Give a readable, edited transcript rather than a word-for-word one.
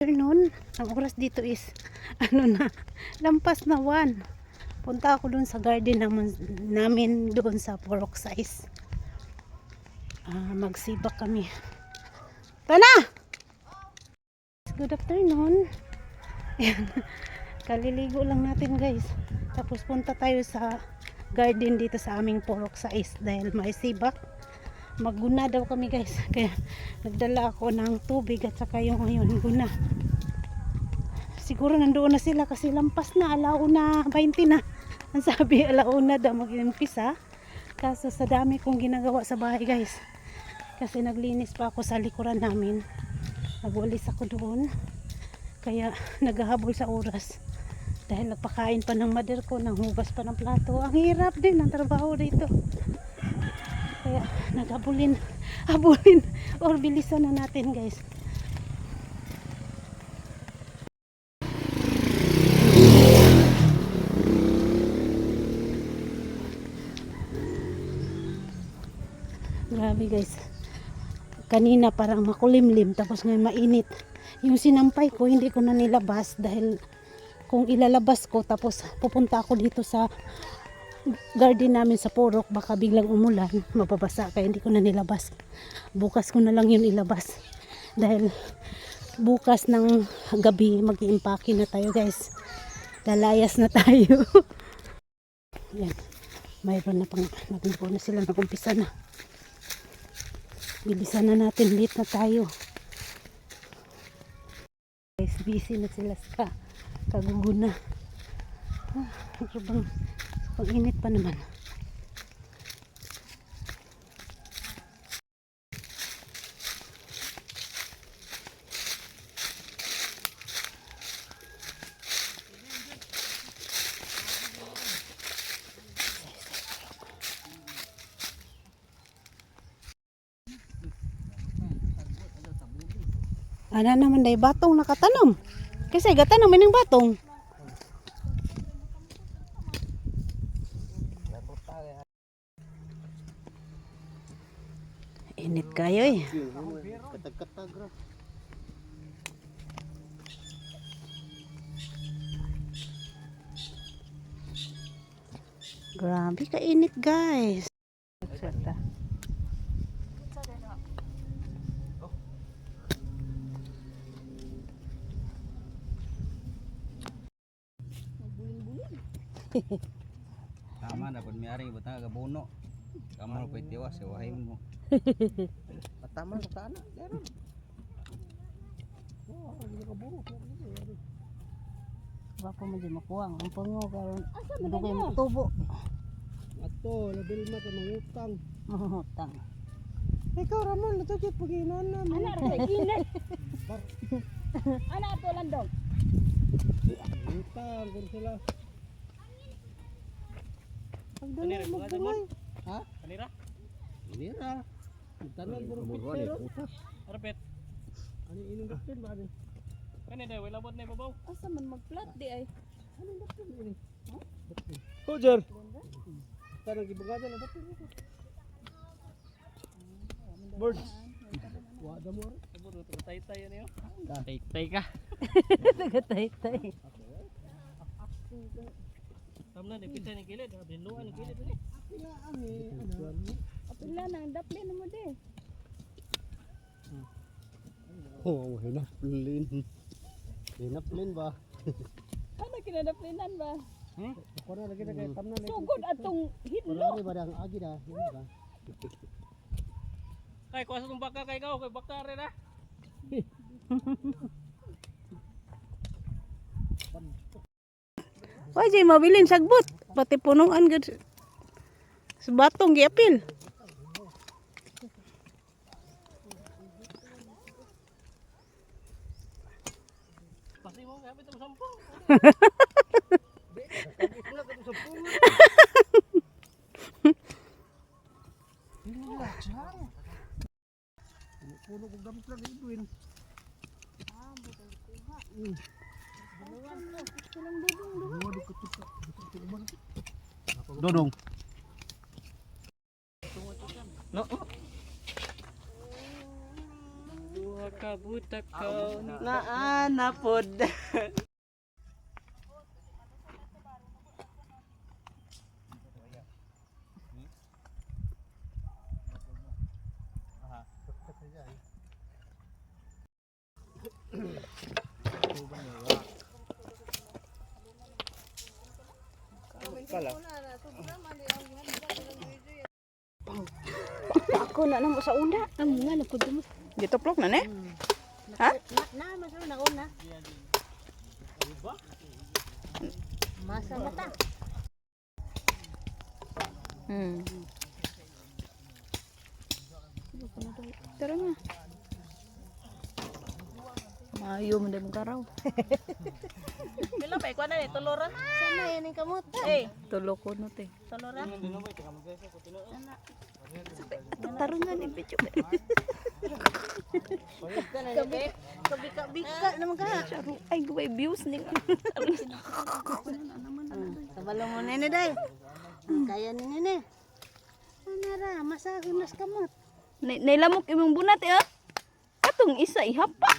Noon, ang oras dito is ano na, lampas na 1. Punta ako dun sa garden namin doon sa Porok Size. Magsibak kami. Tana! Good afternoon. Kaliligo lang natin guys. Tapos punta tayo sa garden dito sa aming Porok Size dahil may sibak. Magguna daw kami guys, kaya nagdala ako ng tubig at saka yung ngayon guna. Siguro nandoon na sila kasi lampas na, alauna 20 na. Ang sabi alauna daw mag-umpisa, kaso sa dami kong ginagawa sa bahay guys, kasi naglinis pa ako sa likuran namin, nagwalis ako doon, kaya naghahabol sa oras dahil nagpakain pa ng mother ko, nang hugas pa ng plato. Ang hirap din ang trabaho dito, kaya naghabulin or bilisan na natin guys. Grabe guys, kanina parang makulimlim tapos ngayon mainit. Yung sinampay ko hindi ko na nilabas dahil kung ilalabas ko tapos pupunta ako dito sa garden namin sa Porok, baka biglang umulan, mababasa, kaya hindi ko na nilabas. Bukas ko na lang yun ilabas dahil bukas ng gabi mag-iimpake na tayo guys, lalayas na tayo. Yan, mayroon na pang nagluto na sila, nagumpisa na. Bilisan na natin, late na tayo guys, busy na sila sa kaguguna. Ang init pa naman. Ana naman day batong nakatanom. Kasi gatanong mining batong. Init kayo eh. Grabe ka init guys. Tama na pud miaring ibutang gabuno. Kamu pay tiwas sa wahay mo. Tama sa kana, daron. Oh, hindi ka buno. Bako man di makuwang ang pango karon. Dugay mo tubo. Ato, labil na ka mangutang. Mangutang. Ikaw Ramon, natugit paginan na. Anak ra kinat. Anak to landong. Utang kun sila. Pagdala mo bungoy. Ha? Kanira? Kanira. Tanan puro pitero. Arpet. Ani ining doktor ba ni? Kani day wala bot na babaw. Asa man magplat di ay. Ano doktor ini? Ha? Roger. Tarang gibugada na doktor. Birds. Wa da mo. Saburo to tay-tay niyo. Tay-tay ka. Tagatay-tay. Tamna ni pitay ni kilid, binuan ni kilid ni. Pila ani ano? Apila nang dapli mo de. Oh, hinaplin. Hinaplin ba? Ano kinadaplinan ba? Ako na lagi na kay tamna lagi. Sugod atong hidlo. Wala ba dang agi na? Ba? Kay kuha sa tong baka kay gaw, kay baka rin ah. Oy, jay mabilin sagbot. Pati punuan gud. Sa batong giapil. Pasi mo gamit ang sampung. Puno kong gamit lang Edwin. Dodong. No. Duha ka Nabutak ka. Naana pod. Ako na namo sa una. Ang nga na pud mo. Gituplok na ne? Ha? Na mas na una. Masa mata. Hmm. Tara na. Mayo man din karaw. Pila pa ikaw na ni tuluran. Sana yan ang kamot. Eh, Tulo ko no te. tuluran. Tarungan ni bityo. Kabika naman ka. Ay guway views ni. Kabalo mo nene day. Kaya ni nene. Anara, masahon nas kamot. Nailamok imong bunat eh. Katong isa ihapa.